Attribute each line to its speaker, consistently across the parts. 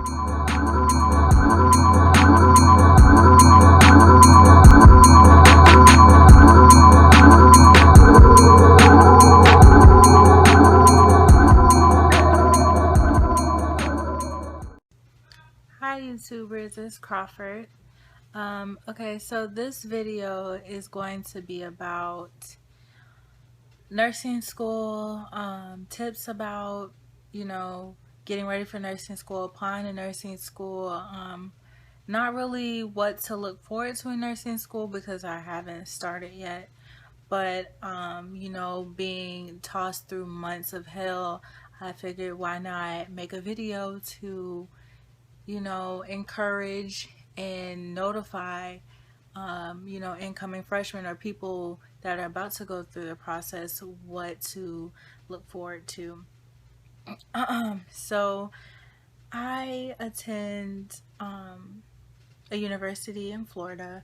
Speaker 1: Hi YouTubers, it's Crawford. Okay, so this video is going to be about nursing school, tips about, getting ready for nursing school, applying to nursing school, not really what to look forward to in nursing school because I haven't started yet, but, being tossed through months of hell, I figured why not make a video to encourage and notify, incoming freshmen or people that are about to go through the process what to look forward to. So I attend a university in Florida,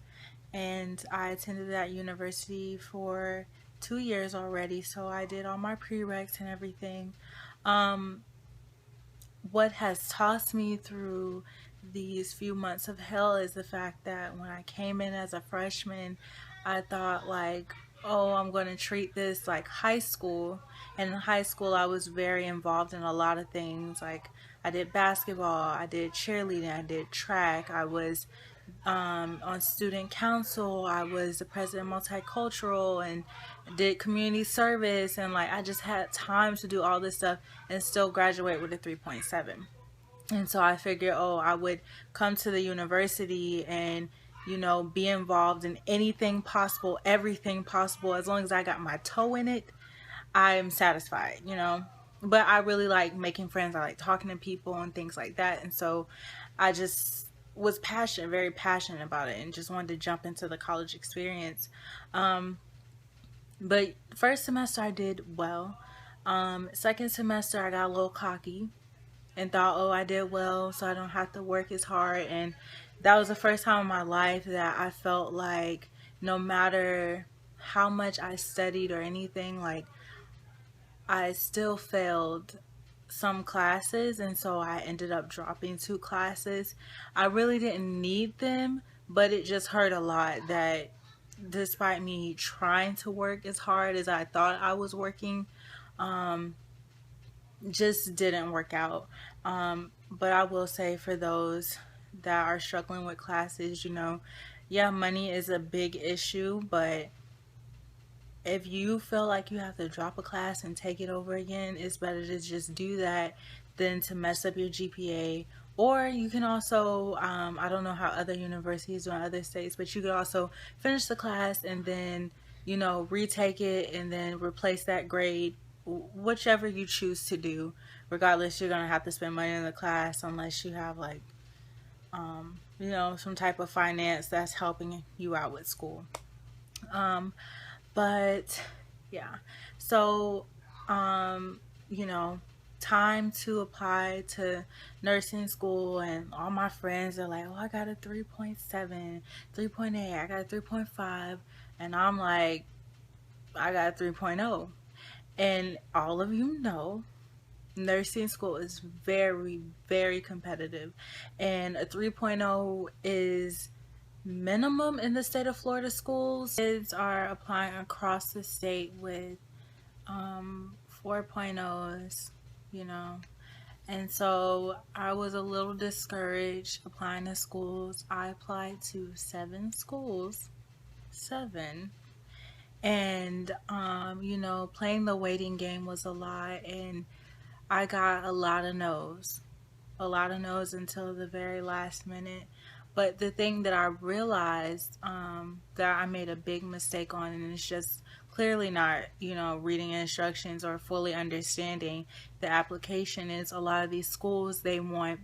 Speaker 1: and I attended that university for 2 years already, so I did all my prereqs and everything. What has tossed me through these few months of hell is the fact that when I came in as a freshman, I thought like, oh, I'm going to treat this like high school. And in high school, I was very involved in a lot of things. Like I did basketball, I did cheerleading, I did track, I was on student council, I was the president of multicultural and did community service, and like I just had time to do all this stuff and still graduate with a 3.7. And so I figured, oh, I would come to the university and be involved in anything possible, everything possible. As long as I got my toe in it, I'm satisfied. But I really like making friends. I like talking to people and things like that. And so I just was very passionate about it, and just wanted to jump into the college experience. But first semester I did well. Second semester I got a little cocky and thought, oh, I did well, so I don't have to work as hard. And that was the first time in my life that I felt like no matter how much I studied or anything, like I still failed some classes, and so I ended up dropping 2 classes. I really didn't need them, but it just hurt a lot that despite me trying to work as hard as I thought I was working, just didn't work out. But I will say, for those that are struggling with classes, yeah, money is a big issue, but if you feel like you have to drop a class and take it over again, it's better to just do that than to mess up your GPA. Or you can also, I don't know how other universities do in other states, but you could also finish the class and then, retake it and then replace that grade, whichever you choose to do. Regardless, you're going to have to spend money in the class unless you have like, some type of finance that's helping you out with school. But yeah, so, you know, time to apply to nursing school, and all my friends are like, oh, I got a 3.7, 3.8, I got a 3.5, and I'm like, I got a 3.0. And all of you know, nursing school is very, very competitive, and a 3.0 is minimum in the state of Florida schools. Kids are applying across the state with 4.0s, you know. And so I was a little discouraged applying to schools. I applied to 7 schools, 7. And, playing the waiting game was a lot, and I got a lot of no's. A lot of no's until the very last minute. But the thing that I realized, that I made a big mistake on, and it's just clearly not, reading instructions or fully understanding the application, is a lot of these schools, they want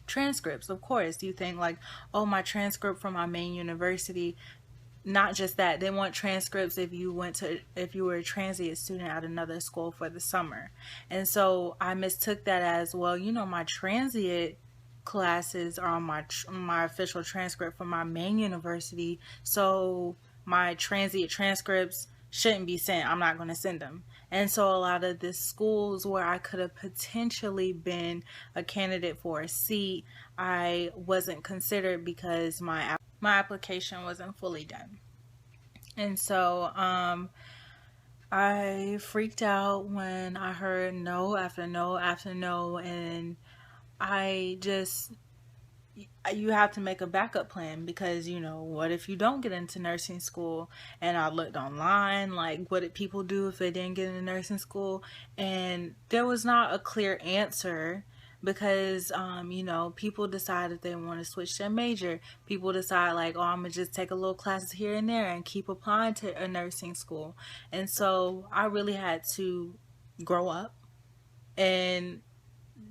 Speaker 1: transcripts. Of course, you think like, oh, my transcript from my main university. Not just that, they want transcripts if you were a transient student at another school for the summer. And so I mistook that as, well, my transient classes are on my official transcript from my main university, so my transient transcripts shouldn't be sent, I'm not going to send them. And so a lot of the schools where I could have potentially been a candidate for a seat, I wasn't considered because my application wasn't fully done. And so I freaked out when I heard no after no after no, and I just, you have to make a backup plan because, you know, what if you don't get into nursing school? And I looked online, like, what did people do if they didn't get into nursing school? And there was not a clear answer because, you know, people decide if they want to switch their major. People decide, like, oh, I'm going to just take a little classes here and there and keep applying to a nursing school. And so I really had to grow up and,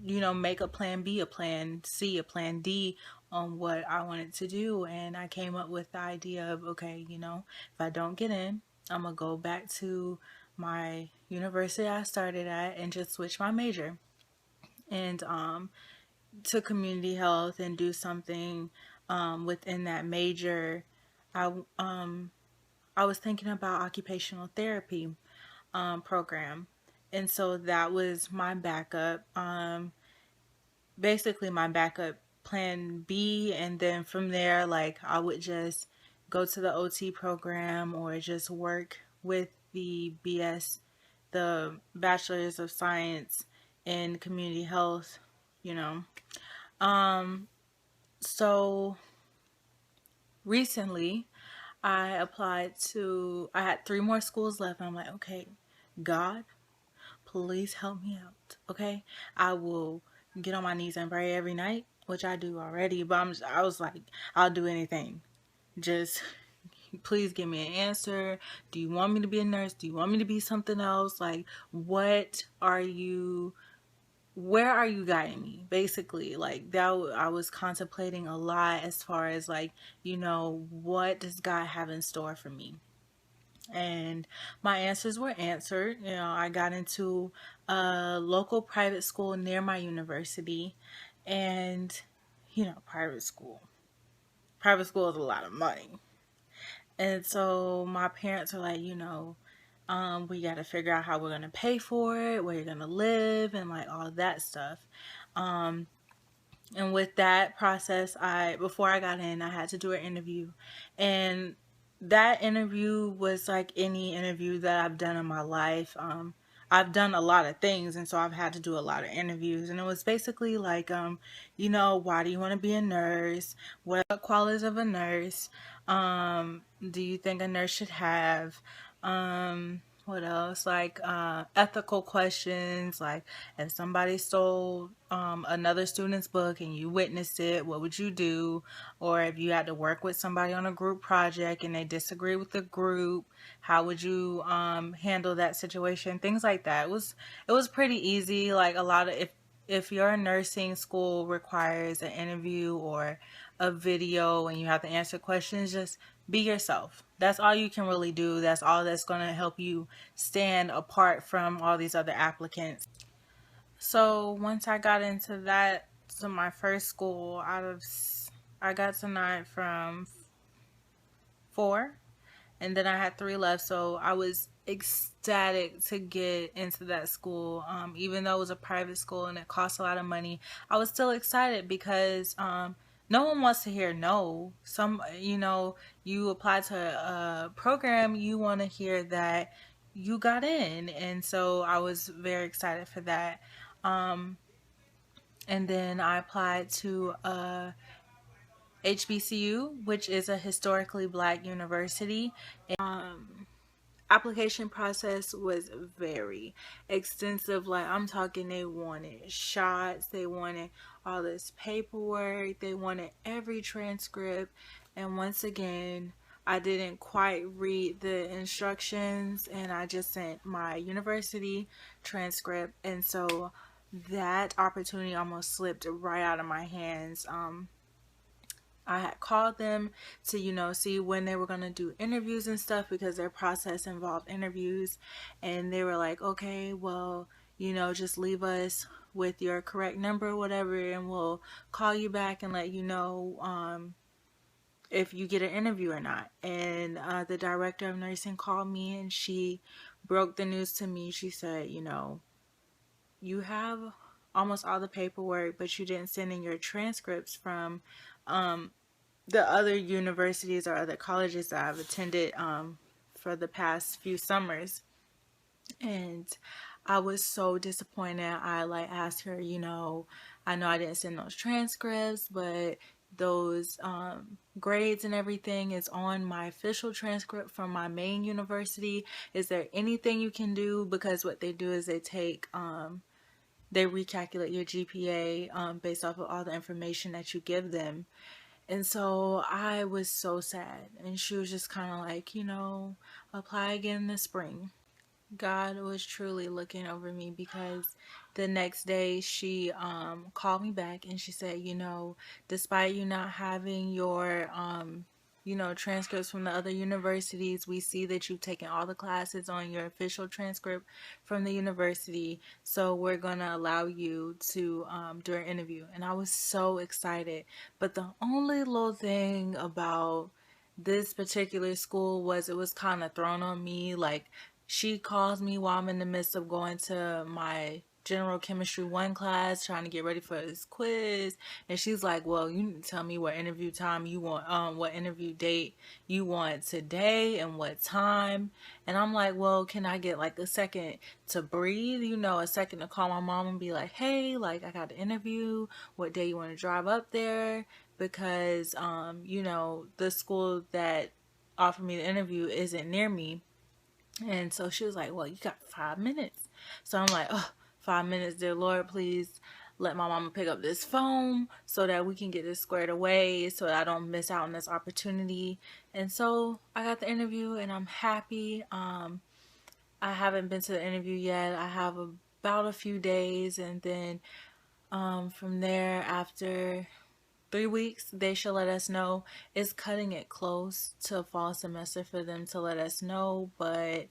Speaker 1: you know, make a plan B, a plan C, a plan D on what I wanted to do. And I came up with the idea of, okay, you know, if I don't get in, I'm going to go back to my university I started at and just switch my major and to community health and do something within that major. I, um, I was thinking about occupational therapy program. And so that was my backup. Basically my backup plan B, and then from there, like, I would just go to the OT program or just work with the the bachelor's of science in community health, you know. um so recently I had 3 more schools left, and I'm like, okay, God, please help me out. Okay, I will get on my knees and pray every night, which I do already, but I was like, I'll do anything. Just please give me an answer. Do you want me to be a nurse? Do you want me to be something else? Like, where are you guiding me? Basically, like, that I was contemplating a lot as far as, like, you know, what does God have in store for me? And my answers were answered. You know, I got into a local private school near my university, and, you know, private school is a lot of money. And so my parents are like, you know, we got to figure out how we're going to pay for it, where you're going to live, and like all of that stuff. Um, and with that process, before I got in, I had to do an interview. And that interview was like any interview that I've done in my life. I've done a lot of things, and so I've had to do a lot of interviews. And it was basically like, you know, why do you want to be a nurse? What qualities of a nurse do you think a nurse should have? What else? Like ethical questions, like if somebody stole another student's book and you witnessed it, what would you do? Or if you had to work with somebody on a group project and they disagree with the group, how would you handle that situation? Things like that. It was pretty easy. Like, a lot of, if your nursing school requires an interview or a video and you have to answer questions, just be yourself. That's all you can really do. That's all that's going to help you stand apart from all these other applicants. So once I got into that, to my first school, I got tonight from 4, and then I had 3 left. So I was ecstatic to get into that school. Even though it was a private school and it cost a lot of money, I was still excited because no one wants to hear no. You know, you apply to a program, you want to hear that you got in. And so I was very excited for that. And then I applied to HBCU, which is a historically black university. Application process was very extensive. Like, I'm talking, they wanted shots, they wanted all this paperwork, they wanted every transcript. And once again, I didn't quite read the instructions, and I just sent my university transcript. And so that opportunity almost slipped right out of my hands. I had called them to, you know, see when they were going to do interviews and stuff, because their process involved interviews. And they were like, okay, well, you know, just leave us with your correct number or whatever, and we'll call you back and let you know if you get an interview or not. And the director of nursing called me and she broke the news to me. She said, you know, you have almost all the paperwork, but you didn't send in your transcripts from the other universities or other colleges that I've attended for the past few summers. And I was so disappointed. I like asked her, you know I didn't send those transcripts, but those grades and everything is on my official transcript from my main university. Is there anything you can do? Because what they do is they recalculate your GPA based off of all the information that you give them. And so I was so sad. And she was just kind of like, apply again in the spring. God was truly looking over me, because the next day she called me back and she said, despite you not having your transcripts from the other universities, we see that you've taken all the classes on your official transcript from the university, so we're going to allow you to do an interview. And I was so excited. But the only little thing about this particular school was it was kind of thrown on me. Like, she calls me while I'm in the midst of going to my general chemistry 1 class, trying to get ready for this quiz, and she's like, well, you need to tell me what interview time you want, what interview date you want today and what time. And I'm like, well, can I get like a second to breathe, a second to call my mom and be like, hey, like, I got an interview, what day you want to drive up there? Because the school that offered me the interview isn't near me. And so she was like, well, you got 5 minutes. So I'm like, oh, 5 minutes, dear Lord, please let my mama pick up this phone so that we can get this squared away, so that I don't miss out on this opportunity. And so I got the interview and I'm happy. I haven't been to the interview yet. I have about a few days, and then from there, after 3 weeks, they should let us know. It's cutting it close to fall semester for them to let us know, but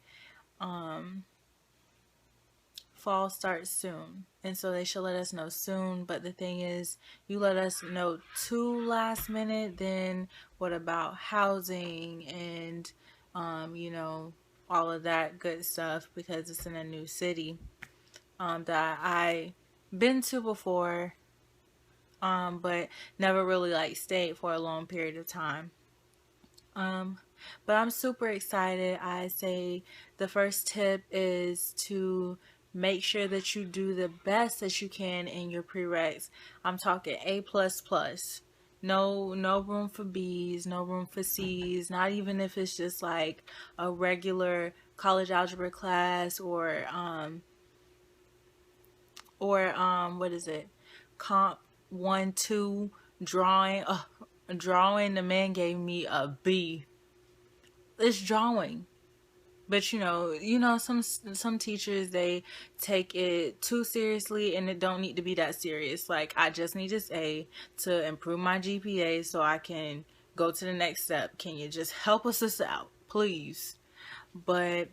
Speaker 1: fall starts soon, and so they should let us know soon. But the thing is, you let us know too last minute, then what about housing and all of that good stuff, because it's in a new city that I been to before, but never really like stayed for a long period of time. But I'm super excited. I say the first tip is to make sure that you do the best that you can in your prereqs. I'm talking A++. No room for B's, no room for C's, not even if it's just like a regular college algebra class or what is it? Comp 1, 2, drawing. Drawing, the man gave me a B. It's drawing. But some teachers, they take it too seriously, and it don't need to be that serious. Like, I just need this A to improve my GPA so I can go to the next step. Can you just help us out, please? But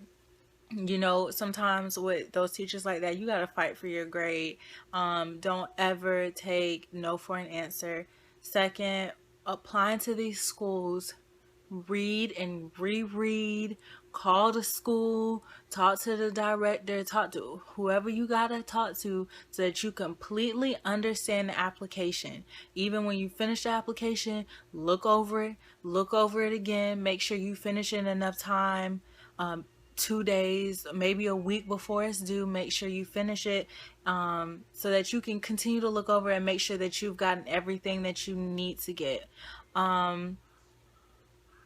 Speaker 1: sometimes with those teachers like that, you gotta fight for your grade. Don't ever take no for an answer. Second, applying to these schools, read and reread, call the school, talk to the director, talk to whoever you gotta talk to, so that you completely understand the application. Even when you finish the application, look over it again, make sure you finish in enough time. 2 days, maybe a week before it's due, make sure you finish it, so that you can continue to look over and make sure that you've gotten everything that you need to get.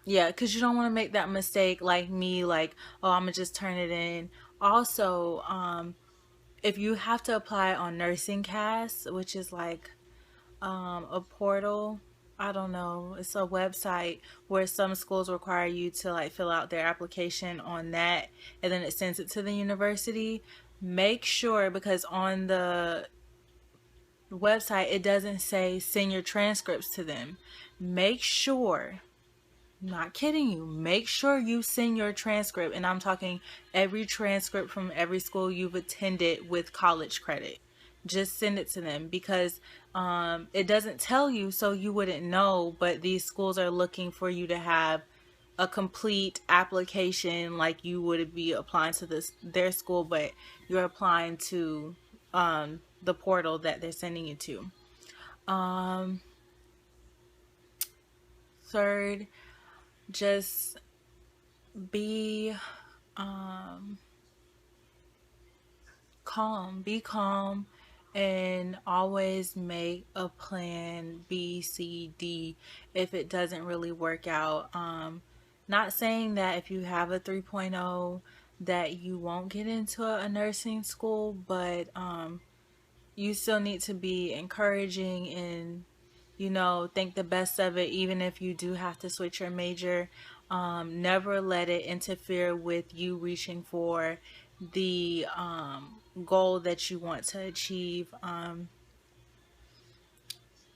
Speaker 1: Yeah, because you don't want to make that mistake like me, like, oh, I'm gonna just turn it in. Also, if you have to apply on NursingCast, which is like a portal, I don't know, it's a website where some schools require you to like fill out their application on that, and then it sends it to the university. Make sure, because on the website it doesn't say send your transcripts to them. Make sure, not kidding you, make sure you send your transcript, and I'm talking every transcript from every school you've attended with college credit. Just send it to them, because It doesn't tell you, so you wouldn't know, but these schools are looking for you to have a complete application like you would be applying to their school, but you're applying to the portal that they're sending you to. Third, just be calm. Be calm and always make a plan B, C, D if it doesn't really work out. Not saying that if you have a 3.0 that you won't get into a nursing school, but you still need to be encouraging and think the best of it, even if you do have to switch your major. Never let it interfere with you reaching for the goal that you want to achieve.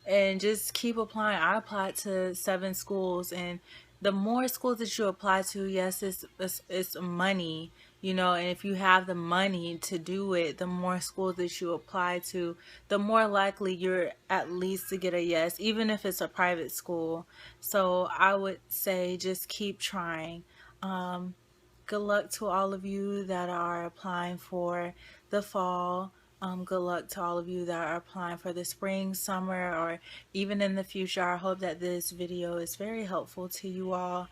Speaker 1: And just keep applying. I applied to 7 schools, and the more schools that you apply to, yes, it's money, and if you have the money to do it, the more schools that you apply to, the more likely you're at least to get a yes, even if it's a private school. So I would say just keep trying. Good luck to all of you that are applying for the fall. Good luck to all of you that are applying for the spring, summer, or even in the future. I hope that this video is very helpful to you all.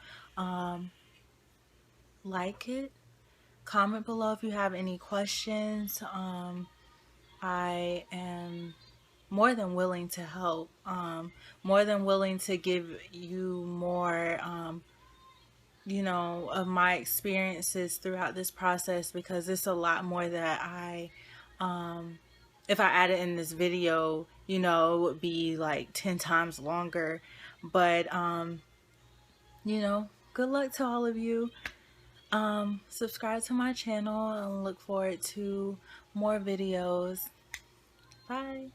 Speaker 1: Like it. Comment below if you have any questions. I am more than willing to help. More than willing to give you more of my experiences throughout this process, because it's a lot more that if I added in this video, it would be like 10 times longer. But, good luck to all of you. Subscribe to my channel and look forward to more videos. Bye.